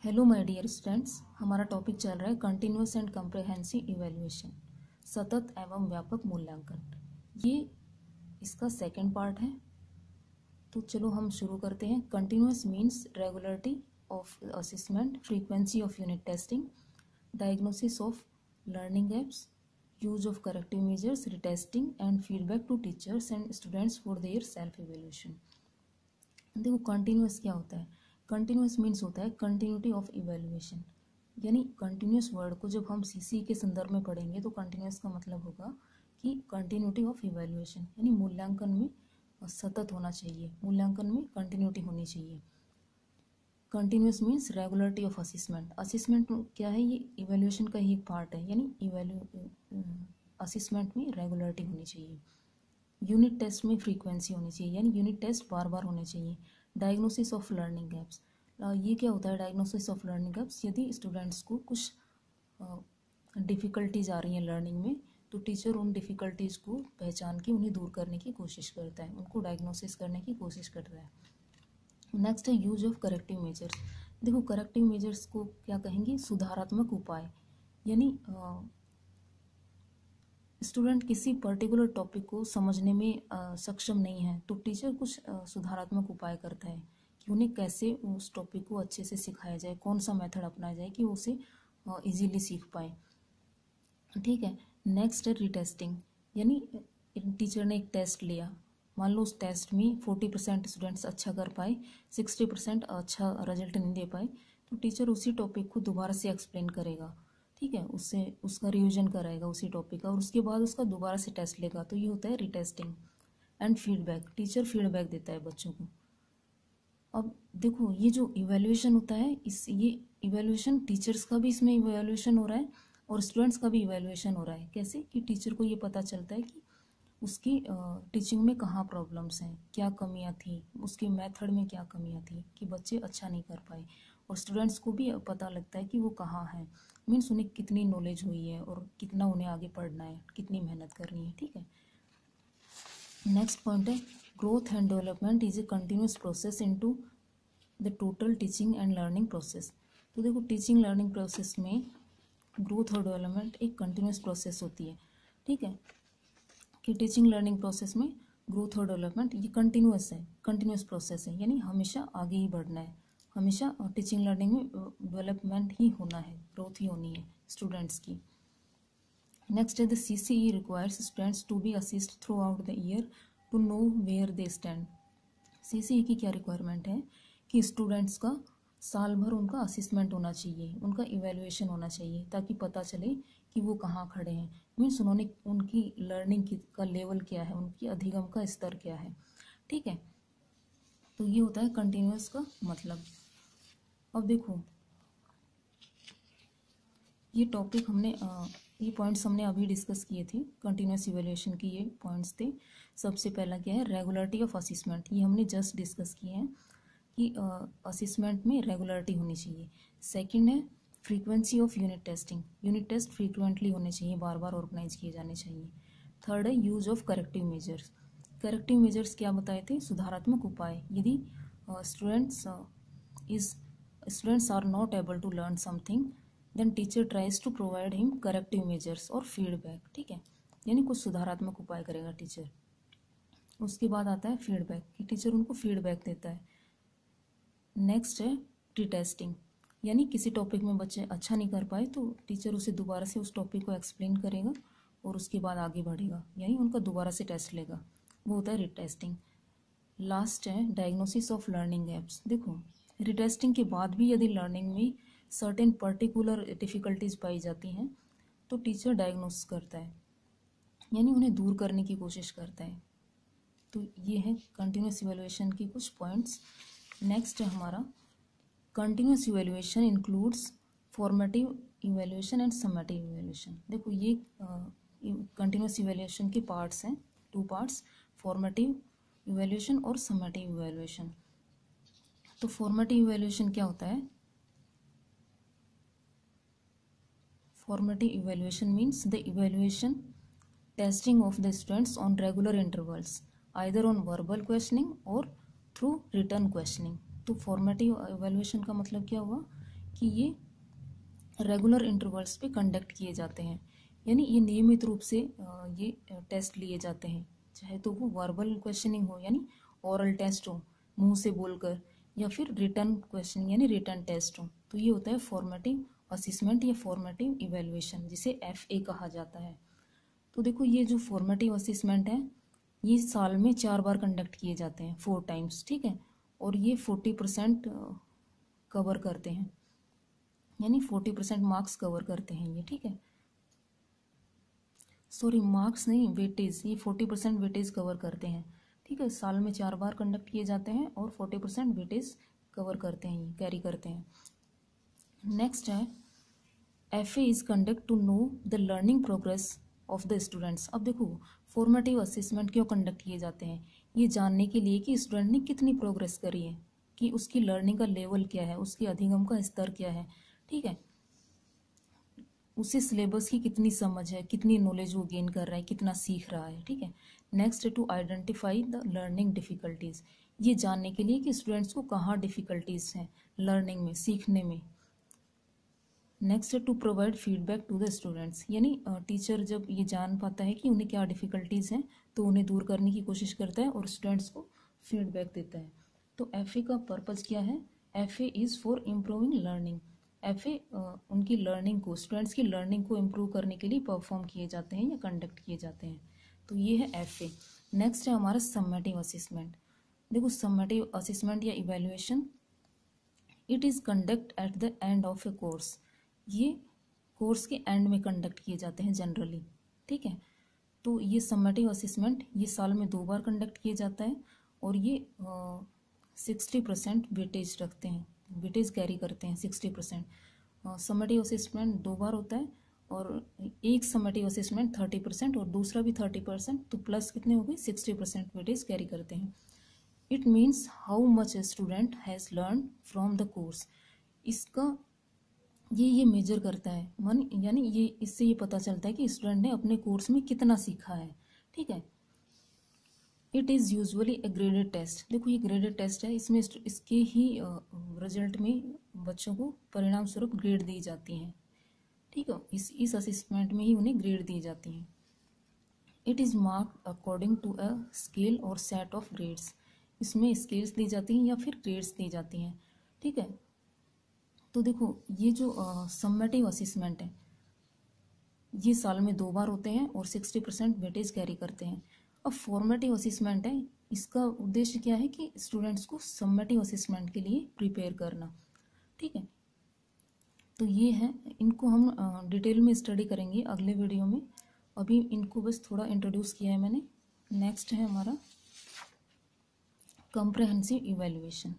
Hello my dear students, हमारा topic चल रहा है कंटिन्यूस एंड कम्प्रहेंसिव इवैल्यूएशन, सतत एवं व्यापक मूल्यांकन। ये इसका सेकंड पार्ट है। तो चलो हम शुरू करते हैं। Continuous means regularity of assessment, frequency of unit testing, diagnosis of learning gaps, use of corrective measures, retesting and feedback to teachers and students for their self evaluation. देखो कंटिन्यूस क्या होता है। कंटिन्यूस मीन्स होता है continuity of evaluation, यानी continuous word को जब हम सीसी के संदर्भ में पढ़ेंगे तो कंटिन्यूस का मतलब होगा कि कंटिन्यूटी ऑफ इवैल्यूएशन, यानी मूल्यांकन में सतत होना चाहिए, मूल्यांकन में कंटिन्यूटी होनी चाहिए। Continuous means regularity of assessment. Assessment क्या है? ये इवैल्यूएशन का ही एक पार्ट है, यानी असेसमेंट में रेगुलरिटी होनी चाहिए। यूनिट टेस्ट में फ्रीक्वेंसी होनी चाहिए, यानी यूनिट टेस्ट बार बार होने चाहिए। डायग्नोसिस ऑफ लर्निंग गैप्स, ये क्या होता है? डायग्नोसिस ऑफ लर्निंग गैप्स, यदि स्टूडेंट्स को कुछ डिफ़िकल्टीज आ रही हैं लर्निंग में, तो टीचर उन डिफ़िकल्टीज़ को पहचान के उन्हें दूर करने की कोशिश करता है, उनको डायग्नोसिस करने की कोशिश करता है। नेक्स्ट है यूज ऑफ करेक्टिव मेजर्स। देखो करेक्टिव मेजर्स को क्या कहेंगे? सुधारात्मक उपाय, यानी स्टूडेंट किसी पर्टिकुलर टॉपिक को समझने में सक्षम नहीं है तो टीचर कुछ सुधारात्मक उपाय करता है कि उन्हें कैसे उस टॉपिक को अच्छे से सिखाया जाए, कौन सा मेथड अपनाया जाए कि वो उसे इजीली सीख पाए। ठीक है। नेक्स्ट है रिटेस्टिंग, यानी टीचर ने एक टेस्ट लिया, मान लो उस टेस्ट में 40% स्टूडेंट्स अच्छा कर पाए, 60% अच्छा रिजल्ट नहीं दे पाए, तो टीचर उसी टॉपिक को दोबारा से एक्सप्लेन करेगा। ठीक है, उससे उसका रिवीजन कराएगा उसी टॉपिक का और उसके बाद उसका दोबारा से टेस्ट लेगा। तो ये होता है retesting. And feedback, teacher feedback देता है बच्चों को। अब देखो ये जो इवैल्यूएशन होता है, ये इवैल्यूएशन टीचर्स का भी इसमें इवैल्यूएशन हो रहा है और स्टूडेंट्स का भी इवैल्यूएशन हो रहा है। कैसे? कि टीचर को ये पता चलता है कि उसकी टीचिंग में कहाँ प्रॉब्लम्स हैं, क्या कमियाँ थी, उसकी मेथड में क्या कमियाँ थी कि बच्चे अच्छा नहीं कर पाए, और स्टूडेंट्स को भी पता लगता है कि वो कहाँ हैं, मीन्स उन्हें कितनी नॉलेज हुई है और कितना उन्हें आगे पढ़ना है, कितनी मेहनत करनी है। ठीक है। नेक्स्ट पॉइंट है growth and development is a continuous process into the total teaching and learning process. तो देखो टीचिंग लर्निंग प्रोसेस में ग्रोथ और डेवलपमेंट एक कंटिन्यूस प्रोसेस होती है। ठीक है, कि टीचिंग लर्निंग प्रोसेस में ग्रोथ और डेवलपमेंट ये कंटिन्यूस है, कंटिन्यूस प्रोसेस है, यानी हमेशा आगे ही बढ़ना है, हमेशा टीचिंग लर्निंग में डेवलपमेंट ही होना है, ग्रोथ ही होनी है स्टूडेंट्स की। नेक्स्ट है the CCE requires students to be assist throughout the year to know where they stand. CCE की क्या रिक्वायरमेंट है? कि स्टूडेंट्स का साल भर उनका असिस्मेंट होना चाहिए, उनका इवैल्यूएशन होना चाहिए, ताकि पता चले कि वो कहाँ खड़े हैं, मीन्स उन्होंने उनकी लर्निंग का लेवल क्या है, उनकी अधिगम का स्तर क्या है। ठीक है, तो ये होता है कंटिन्यूस का मतलब। अब देखो ये टॉपिक हमने ये पॉइंट्स हमने अभी डिस्कस किए थे, कंटिन्यूस इवैल्यूएशन की ये पॉइंट्स थे। सबसे पहला क्या है? रेगुलरिटी ऑफ असेसमेंट, ये हमने जस्ट डिस्कस किए हैं कि असेसमेंट में रेगुलरिटी होनी चाहिए। सेकंड है frequency of unit testing, unit test frequently होने चाहिए, बार बार ऑर्गेनाइज किए जाने चाहिए। थर्ड है use of corrective measures. Corrective measures क्या बताए थे? सुधारात्मक उपाय, यदि students are not able to learn something then teacher tries to provide him corrective measures और फीडबैक। ठीक है, यानी कुछ सुधारात्मक उपाय करेगा टीचर। उसके बाद आता है फीडबैक, कि टीचर उनको फीडबैक देता है। नेक्स्ट है रिटेस्टिंग, यानी किसी टॉपिक में बच्चे अच्छा नहीं कर पाए तो टीचर उसे दोबारा से उस टॉपिक को एक्सप्लेन करेगा और उसके बाद आगे बढ़ेगा, यानी उनका दोबारा से टेस्ट लेगा, वो होता है रिटेस्टिंग। लास्ट है डायग्नोसिस ऑफ लर्निंग गैप्स। देखो रिटेस्टिंग के बाद भी यदि लर्निंग में सर्टेन पर्टिकुलर डिफ़िकल्टीज पाई जाती हैं तो टीचर डायग्नोस करता है, यानी उन्हें दूर करने की कोशिश करता है। तो ये है कंटिन्यूस इवैल्यूएशन की कुछ पॉइंट्स। नेक्स्ट है हमारा continuous evaluation includes formative evaluation and summative evaluation. देखो ये कंटिन्यूस इवैल्यूएशन के पार्ट्स हैं, 2 पार्ट्स, फॉर्मेटिव इवैल्यूएशन और सममेटिव इवैल्यूएशन। तो फॉर्मेटिव इवैल्यूएशन क्या होता है? Formative evaluation means the evaluation testing of the students on regular intervals either on verbal questioning और थ्रू रिटर्न क्वेश्चनिंग। तो फॉर्मेटिव इवैल्यूएशन का मतलब क्या हुआ? कि ये रेगुलर इंटरवल्स पे कंडक्ट किए जाते हैं, यानी ये नियमित रूप से ये टेस्ट लिए जाते हैं, चाहे तो वो वर्बल क्वेश्चनिंग हो यानी ओरल टेस्ट हो मुंह से बोलकर, या फिर रिटर्न क्वेश्चन यानी रिटर्न टेस्ट हो। तो ये होता है फॉर्मेटिव असेसमेंट या फॉर्मेटिव इवेल्युएशन, जिसे FA कहा जाता है। तो देखो ये जो फॉर्मेटिव असेसमेंट है ये साल में 4 बार कंडक्ट किए जाते हैं, 4 टाइम्स, ठीक है। और ये 40% कवर करते हैं, यानी 40% मार्क्स कवर करते हैं ये, ठीक है। सॉरी मार्क्स नहीं, वेटेज, ये 40% वेटेज कवर करते हैं, ठीक है। साल में 4 बार कंडक्ट किए जाते हैं और 40% वेटेज कवर करते हैं, ये कैरी करते हैं। नेक्स्ट है FA is conduct to know the learning progress of the students. अब देखो फॉर्मेटिव असेसमेंट क्यों कंडक्ट किए जाते हैं, ये जानने के लिए कि स्टूडेंट ने कितनी प्रोग्रेस करी है, कि उसकी लर्निंग का लेवल क्या है, उसकी अधिगम का स्तर क्या है, ठीक है। उसे सिलेबस की कितनी समझ है, कितनी नॉलेज वो गेन कर रहा है, कितना सीख रहा है, ठीक है। नेक्स्ट है to identify the learning difficulties, ये जानने के लिए कि स्टूडेंट्स को कहाँ डिफिकल्टीज हैं लर्निंग में, सीखने में। नेक्स्ट है to provide feedback to the students, यानी टीचर जब ये जान पाता है कि उन्हें क्या डिफिकल्टीज़ हैं तो उन्हें दूर करने की कोशिश करता है और स्टूडेंट्स को फीडबैक देता है। तो FA का पर्पज़ क्या है, FA is for improving learning. FA उनकी लर्निंग को, स्टूडेंट्स की लर्निंग को इम्प्रूव करने के लिए परफॉर्म किए जाते हैं या कंडक्ट किए जाते हैं। तो ये है FA। नेक्स्ट है हमारा सम्मेटिव असेसमेंट। देखो सम्मेटिव असेसमेंट या evaluation, it is conduct at the end of A course, ये कोर्स के एंड में कंडक्ट किए जाते हैं जनरली, ठीक है। तो ये सम्मेटिव असेसमेंट ये साल में 2 बार कंडक्ट किए जाता है और ये 60% वेटेज रखते हैं, वेटेज कैरी करते हैं 60%। सम्मेटिव असेसमेंट 2 बार होता है और एक सम्मेटिव असेसमेंट 30% और दूसरा भी 30%, तो प्लस कितने हो गए 60% वेटेज कैरी करते हैं। It means how much a student has learn from the course, इसका ये मेजर करता है मन, यानी ये इससे ये पता चलता है कि स्टूडेंट ने अपने कोर्स में कितना सीखा है, ठीक है। It is usually a graded test, देखो ये ग्रेडेड टेस्ट है, इसमें इसके ही रिजल्ट में बच्चों को परिणाम स्वरूप ग्रेड दी जाती हैं, ठीक है। इस असेसमेंट में ही उन्हें ग्रेड दी जाती हैं। It is marked according to a scale और सेट ऑफ ग्रेड्स, इसमें स्केल्स दी जाती हैं या फिर ग्रेड्स दी जाती हैं, ठीक है। तो देखो ये जो सम्मेटिव असेसमेंट है ये साल में 2 बार होते हैं और 60% वेटेज कैरी करते हैं। अब फॉर्मेटिव असेसमेंट है, इसका उद्देश्य क्या है कि स्टूडेंट्स को सम्मेटिव असेसमेंट के लिए प्रिपेयर करना, ठीक है। तो ये है, इनको हम डिटेल में स्टडी करेंगे अगले वीडियो में, अभी इनको बस थोड़ा इंट्रोड्यूस किया है मैंने। नेक्स्ट है हमारा कॉम्प्रहेंसिव इवैल्यूएशन।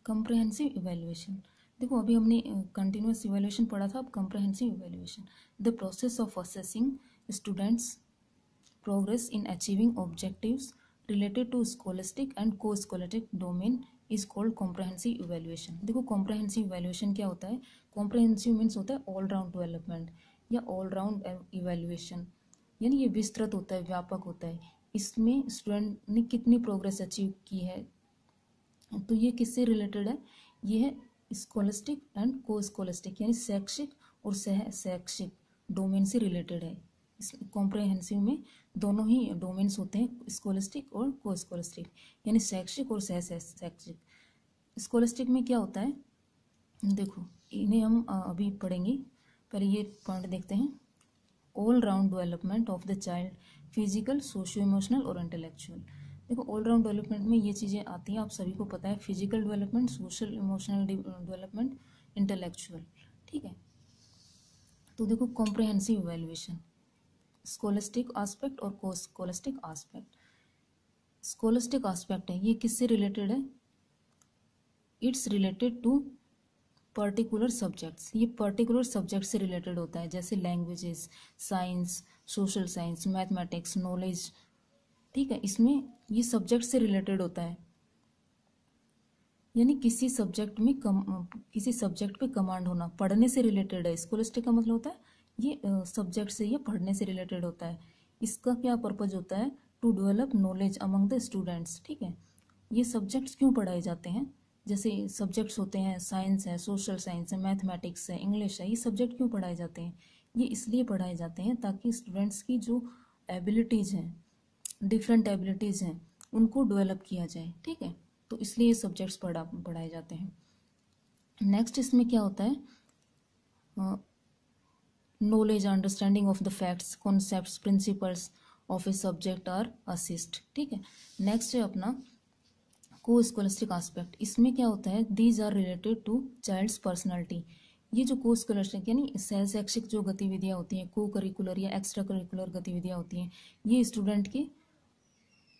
कॉम्प्रहेंसिव इवैल्यूएशन, देखो अभी हमने कंटिन्यूअस इवैल्यूएशन पढ़ा था, अब comprehensive evaluation, the process of assessing students progress in achieving objectives related to scholastic and co scholastic domain is called comprehensive evaluation. देखो कॉम्प्रहेंसिव इवैल्यूएशन क्या होता है, कॉम्प्रहेंसिव मीन्स होता है ऑल राउंड डेवलपमेंट या ऑल राउंड इवैल्यूएशन, यानी ये विस्तृत होता है, व्यापक होता है। इसमें स्टूडेंट ने कितनी प्रोग्रेस अचीव की है, तो ये किससे रिलेटेड है, ये है स्कॉलस्टिक एंड को स्कॉलस्टिक यानी शैक्षिक और सह शैक्षिक डोमेन से रिलेटेड है। इस कॉम्प्रहेंसिव में दोनों ही डोमेन्स होते हैं, स्कॉलस्टिक और को स्कॉलस्टिक, यानी शैक्षिक और सह शैक्षिक। स्कॉलस्टिक में क्या होता है, देखो इन्हें हम अभी पढ़ेंगे, पहले ये पॉइंट देखते हैं। All round development of the child, physical, socio emotional और इंटेलेक्चुअल। देखो ऑल राउंड डेवलपमेंट में ये चीज़ें आती हैं, आप सभी को पता है, physical development, social emotional development, intellectual, ठीक है। तो देखो कॉम्प्रहेंसिव इवैल्यूएशन, स्कॉलस्टिक एस्पेक्ट और को स्कॉलस्टिक एस्पेक्ट। स्कॉलस्टिक एस्पेक्ट है, ये किससे रिलेटेड है, it's related to particular subjects, ये पर्टिकुलर सब्जेक्ट से रिलेटेड होता है, जैसे languages, science, social science, mathematics, knowledge, ठीक है। इसमें ये सब्जेक्ट से रिलेटेड होता है, यानी किसी सब्जेक्ट में किसी सब्जेक्ट पे कमांड होना, पढ़ने से रिलेटेड है। स्कॉलस्टिक का मतलब होता है ये सब्जेक्ट से या पढ़ने से रिलेटेड होता है। इसका क्या पर्पज होता है, to develop knowledge among the students, ठीक है। ये सब्जेक्ट्स क्यों पढ़ाए जाते हैं, जैसे सब्जेक्ट्स होते हैं, साइंस है, सोशल साइंस है, मैथमेटिक्स है, इंग्लिश है, ये सब्जेक्ट क्यों पढ़ाए जाते हैं? ये इसलिए पढ़ाए जाते हैं ताकि स्टूडेंट्स की जो एबिलिटीज़ हैं, डिफरेंट एबिलिटीज़ हैं, उनको डेवलप किया जाए। ठीक है, तो इसलिए ये सब्जेक्ट्स पढ़ाए जाते हैं। नेक्स्ट इसमें क्या होता है, knowledge, understanding of the facts, concepts, principles of a subject are assist. ठीक है, नेक्स्ट है अपना को स्कॉलस्टिक आस्पेक्ट। इसमें क्या होता है, these are related to child's personality. ये जो को स्कॉलस्टिक यानी सह शैक्षिक जो गतिविधियाँ होती हैं, को करिकुलर या एक्स्ट्रा करिकुलर गतिविधियाँ होती हैं, ये स्टूडेंट की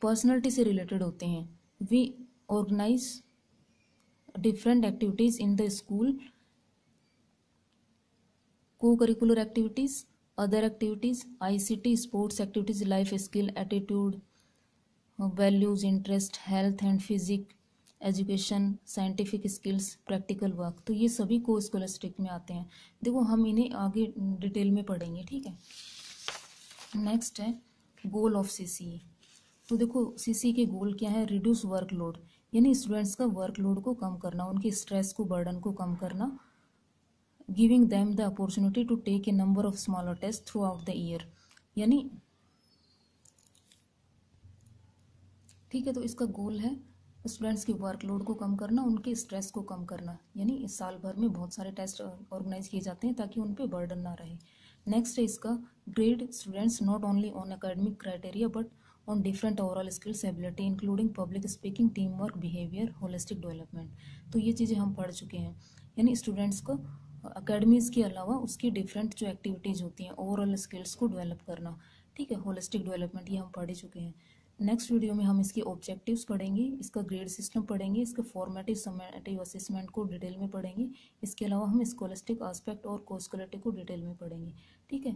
पर्सनैलिटी से रिलेटेड होते हैं। We organise different activities in the school, co-curricular activities, other activities, ICT, sports activities, life skill, attitude, values, interest, health and physics, education, scientific skills, practical work. तो ये सभी को स्कॉलस्टिक में आते हैं। देखो हम इन्हें आगे डिटेल में पढ़ेंगे। ठीक है, नेक्स्ट है गोल ऑफ सीसी। तो देखो सीसी के गोल क्या है, रिड्यूस वर्कलोड, यानी स्टूडेंट्स का वर्कलोड को कम करना, उनके स्ट्रेस को, बर्डन को कम करना। Giving them the opportunity to take a number of smaller test throughout the year, यानी ठीक है, तो इसका गोल है स्टूडेंट्स की वर्कलोड को कम करना, उनके स्ट्रेस को कम करना, यानी इस साल भर में बहुत सारे टेस्ट ऑर्गेनाइज किए जाते हैं ताकि उन पे बर्डन ना रहे। नेक्स्ट है इसका grade students not only on academic criteria but on different overall skills ability including public speaking, team work, behaviour, holistic development. तो ये चीज़ें हम पढ़ चुके हैं, यानी स्टूडेंट्स को अकेडमीज़ के अलावा उसकी डिफरेंट जो एक्टिविटीज़ होती हैं, ओवरऑल स्किल्स को डेवलप करना। ठीक है, होलिस्टिक डेवलपमेंट ये हम पढ़ ही चुके हैं। नेक्स्ट वीडियो में हम इसके ऑब्जेक्टिव्स पढ़ेंगे, इसका ग्रेड सिस्टम पढ़ेंगे, इसके फॉर्मेटिव समेटिव असेसमेंट को डिटेल में पढ़ेंगे। इसके अलावा हम स्कॉलस्टिक एस्पेक्ट और को स्कॉलस्टिक को डिटेल में पढ़ेंगे। ठीक है।